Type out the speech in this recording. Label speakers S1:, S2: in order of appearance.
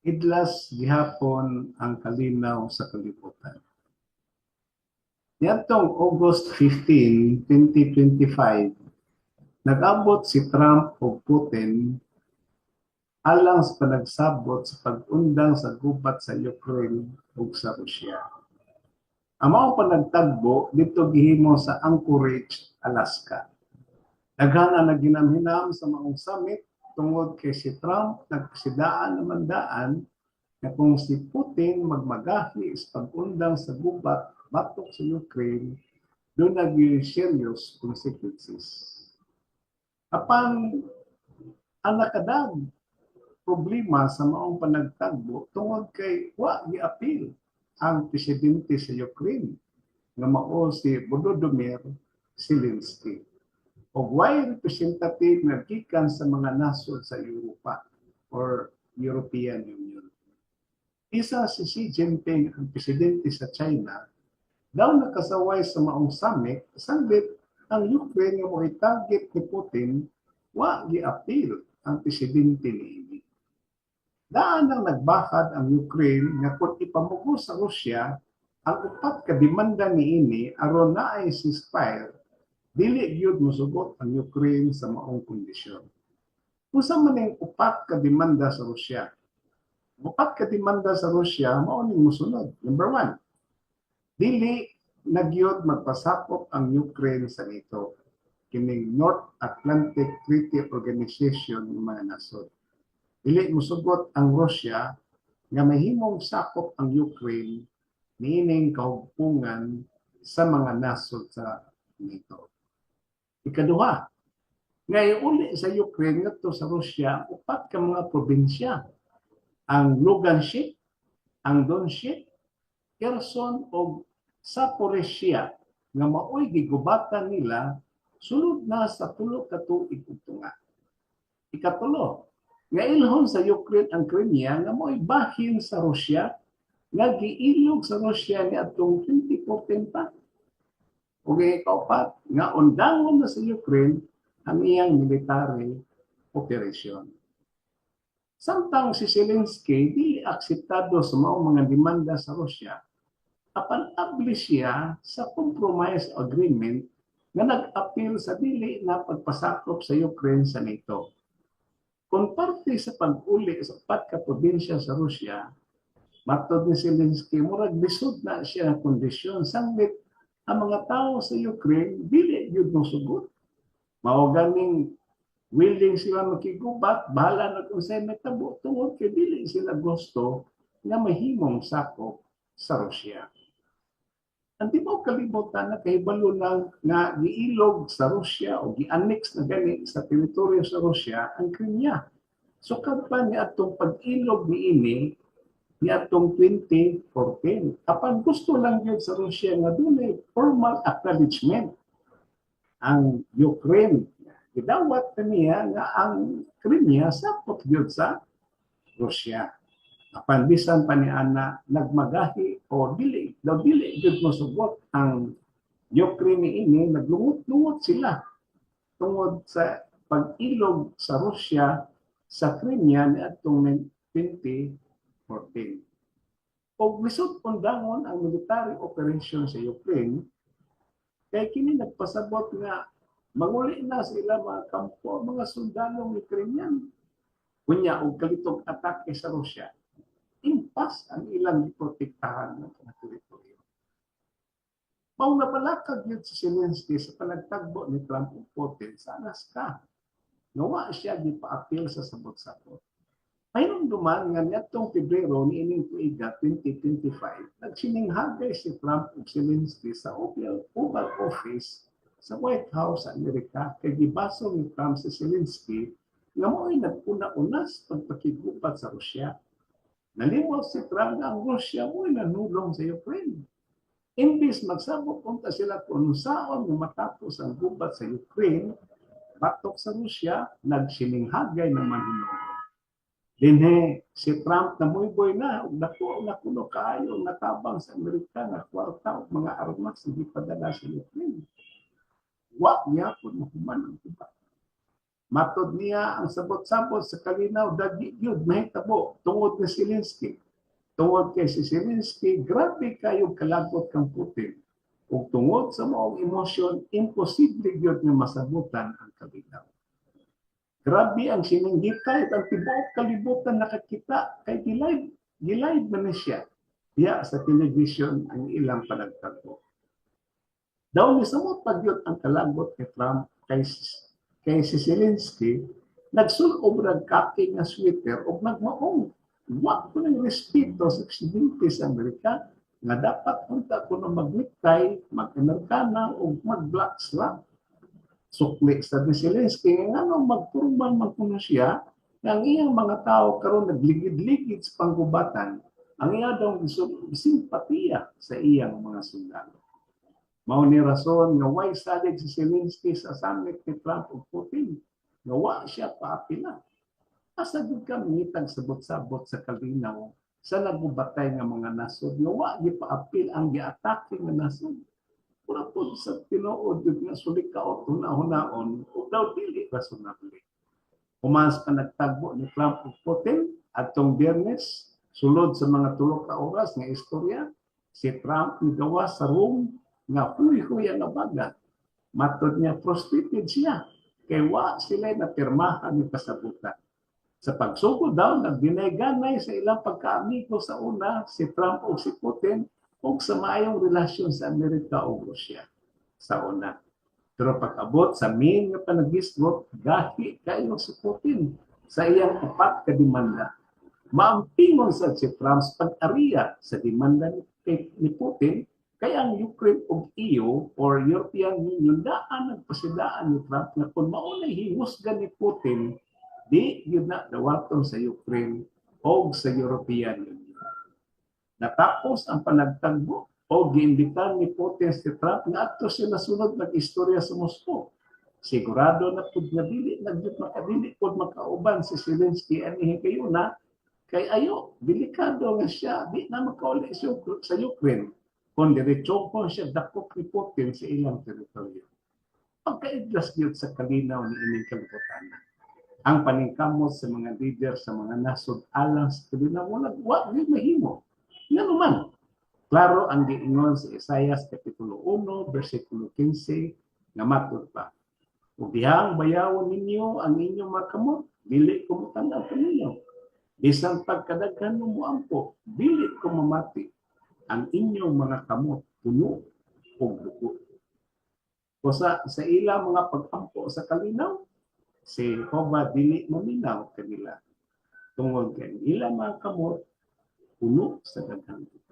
S1: idlas gihapon ang kalinaw sa kalibutan. Niadtong August 15, 2025, nag-abot si Trump o Putin alang sa panagsabot sa pag-undang sa gubat sa Ukraine ug sa Russia. Ang mao panagtagbo dito gihimo sa Anchorage, Alaska. Daghan ang naginamhinam sa maong summit tungod kay si Trump nagsidaan naman daan na kung si Putin magmagahi sa pag-undang sa gubat batok sa Ukraine, doon naging serious consequences. Apan ang nakadag problema sa maong panagtagbo tungod kay wa gi-appeal ang presidente sa Ukraine nga mao si Volodymyr Zelensky o why representative nga gikan sa mga nasod sa Europa or European Union. Isa si Xi Jinping ang presidente sa China daw nakasaway sa maong summit sanglit ang Ukraine nga mo'y target ni Putin wa gi-appeal ang presidente niini. Daan ang nagbakad ang Ukraine nga kung ipamugo sa Russia ang upat ka demanda niini aron naay ceasefire, dili gyud mosugot ang Ukraine sa maong kondisyon. Unsa man ang upat ka demanda sa Russia? Upat ka demanda sa Russia mao ning mosunod. Number 1, dili nagyod magpasakop ang Ukraine sa NATO, kining North Atlantic Treaty Organization ng mga nasod. Dili mosugot ang Russia nga mahimong sakop ang Ukraine niining kahugpungan sa mga nasod sa NATO. Ikaduha, nga iuli sa Ukraine ngadto sa Russia upat ka mga probinsya, ang Lugansk, ang Donetsk, Kherson ug Zaporizhia nga maoy gigubatan nila sulod na sa 3 ka tuig ug tunga. Ikatulo, nga ilhon sa Ukraine ang Crimea nga mo'y bahin sa Russia nga giilog sa Russia niadtong 2014 pa. Ug ikaupat, nga undangon na sa Ukraine ang iyang military operation. Samtang si Zelensky dili akseptado sa maong mga demanda sa Russia, apan abli siya sa compromise agreement nga nag-appeal sa dili na pagpasakop sa Ukraine sa NATO. Kung parte sa pag-uli sa 4 ka probinsya sa Russia, matod ni Zelensky, murag lisod na siya ng kondisyon sanglit ang mga tao sa Ukraine dili yun mosugot. Mao ganing willing sila makigubat, bahala na kung sa'yo metabo, tungod kay dili sila gusto na mahimong sakop sa Russia. Ang di mo kalimutan na kahibalo lang nga giilog sa Russia o gi-annex na gani sa teritoryo sa Russia ang Crimea. So kadpan niya atong pag-ilog niini niya atong 2014. Apan gusto lang yun sa Russia nga dunay formal acknowledgement ang Ukraine. Gidawat niya nga ang Crimea sakop yun sa Russia. Apan bisan pa ni ana nagmagahi o dili jud mosugot ang Ukraine ini, naglungot-lungot sila tungod sa pag-ilog sa Russia sa Crimea niadtong 2014. Og lisod undangon ang military operation sa Ukraine kay kini nagpasabot nga manguli na sila mga kampo, mga sundalong Ukrainian. Kunya og kalitog atake sa Russia, impas ang ilang protektahan ng mga teritoryo. Mao napalakad yun si Zelensky sa panagtagbo ni Trump ug Putin sa Alaska. Nawa siya gipa-appeal sa sabot-sabot. Mayroong duman nga niadtong Pebrero niining tuiga 2025, nagsininghagay si Trump ug Zelensky sa Oval Office sa White House sa Amerika kay gibaso ni Trump si Zelensky nga mo'y nagpuna-unas pagpakigupat sa Russia. Nalimot si Trump na ang Russia mo'y nanulong sa Ukraine. Imbis magsabot punta sila kung saan matapos ang gubat sa Ukraine, batok sa Russia, nagsininghagay naman hinunod. Dinhe, si Trump na muy-boy na, nakuno kaayo, natabang sa Amerika na kwarta o mga armas na gipadala sa Ukraine. Wa niya po mahuman ang gubat. Matod niya ang sabot-sabot sa kalinaw dagi gyud mahitabo tungod ni Zelensky. Tungod kay si Zelensky, grabe kayo kalagot kang Putin. Ug tungod sa maong emosyon, imposible gyud nga masabutan ang kalinaw. Grabe ang sininggitay at ang tibuok kalibutan nakakita kay gilive man siya. Diya sa television ang ilang panagtagpo. Daw ni samot pagyot ang kalagot ni Trump kay si Zelensky, nagsulob ng kaki nga sweater o nagmaong wa ko ng respeto sa presidente sa Amerika nga dapat unta ko na mag-necktie, mag-Amerikana o mag-black slap. Sukli sa ni Zelensky nga nang magturman man kuno siya nga ang iyang mga tao karon nagligid-ligid sa panggubatan ang iya daw simpatiya sa iyang mga sundalo. Mao ni rason nga why salig si Zelensky sa summit ni Trump ug Putin nga wa siya paapila. Asa gud ka mangitag sabot-sabot sa kalinaw sa nagubatay nga mga nasod nga wa gipaapil ang giatake nga nasod. Pura po sa tinuod nga sulikaot hunahon ug daw dili rasonable. Humas pa nagtagbo ni Trump ug Putin adtong Biyernes sulod sa mga 3 ka oras nga istorya, si Trump migawas sa room nga huy-huy ang abagat. Matod niya frustrated siya kay wa sila napirmahan ni kasabutan. Sa pagsugod daw, nagdinay-ganay sa ilang pagkaamigo sa una, si Trump o si Putin, o sa maayong relasyon sa Amerika o Rusya sa una. Pero pag-abot sa main nga panagisgot, gahi kayo si Putin sa iyang 4 ka demanda. Maampingon sa si Trump pag-ariya sa demanda ni Putin, kaya ang Ukraine o EU or European Union daan nagpasidaan ni Trump na kung maunay hihusgan ni Putin, di yun na dawaton sa Ukraine o sa European Union. Natapos ang panagtagbo o giimbitan ni Putin si Trump nga adto siya nasunod mag-istorya sa Moscow. Sigurado na pud nga dili makadili pud makauban si Zelensky anihi kayo na kay ayo delikado nga siya di na makauli sa Ukraine kung diretso ko siya dakop ni Putin sa ilang teritoryo. Pagkaidlas gyud sa kalinaw ni ining kalibutan. Ang paningkamot sa mga leader sa mga nasod alang sa kalinaw wa gyud mahimo. Nga naman, klaro ang giingon sa Isaias Kapitulo 1, versikulo 15, nga matod pa. Ug dihang bayawon ninyo ang inyong mga kamot, dili ko motanaw kaninyo. Bisan pagkadaghan mo moampo, dili ko mamati. Ang inyong mga kamot puno og dugo. Kusa sa ilang mga pagampo sa kalinaw, si Jehovah dili maminaw kanila. Tungod kay ilang mga kamot puno sa daghang dugo.